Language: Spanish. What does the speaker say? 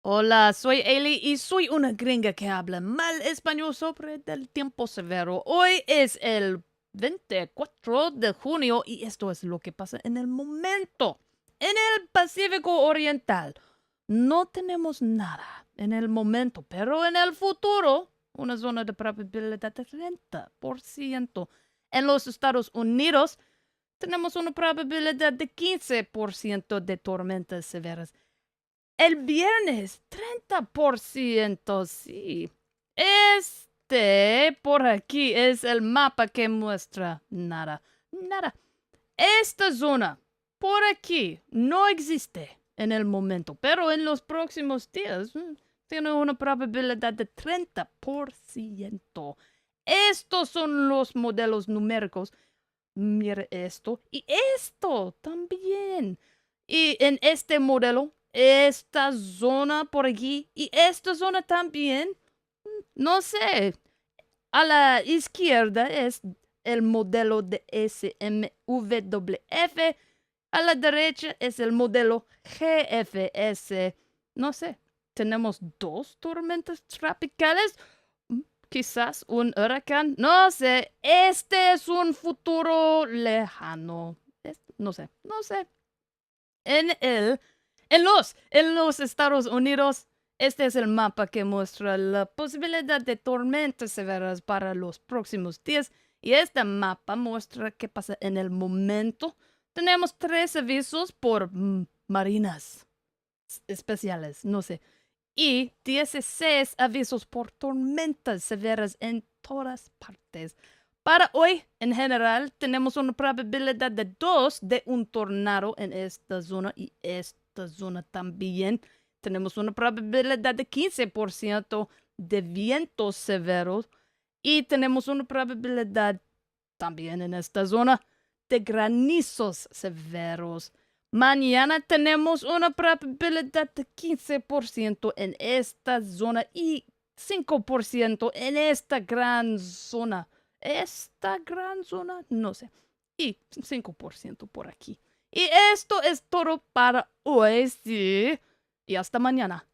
Hola, soy Hayley y soy una gringa que habla mal español sobre el tiempo severo. Hoy es el 24 de junio y esto es lo que pasa en el momento. En el Pacífico Oriental no tenemos nada en el momento, pero en el futuro, una zona de probabilidad de 30%. En los Estados Unidos tenemos una probabilidad de 15% de tormentas severas. El viernes, 30%, sí. Este por aquí es el mapa que muestra nada, nada. Esta zona por aquí no existe en el momento, pero en los próximos días tiene una probabilidad de 30%. Estos son los modelos numéricos. Mire esto y esto también. Y en este modelo, esta zona por aquí y esta zona también, no sé, a la izquierda es el modelo de SMWF, a la derecha es el modelo GFS. No sé, tenemos dos tormentas tropicales, quizás un huracán, no sé, este es un futuro lejano. No sé, no sé. En el, en los Estados Unidos, este es el mapa que muestra la posibilidad de tormentas severas para los próximos días. Y este mapa muestra qué pasa en el momento. Tenemos 3 avisos por marinas especiales, no sé, y 16 avisos por tormentas severas en todas partes. Para hoy, en general, tenemos una probabilidad de 2 de un tornado en esta zona y esta zona también. Tenemos una probabilidad de 15% de vientos severos y tenemos una probabilidad también en esta zona de granizos severos. Mañana tenemos una probabilidad de 15% en esta zona y 5% en esta gran zona. Esta gran zona, no sé. Y 5% por aquí. Y esto es todo para hoy, sí. Y hasta mañana.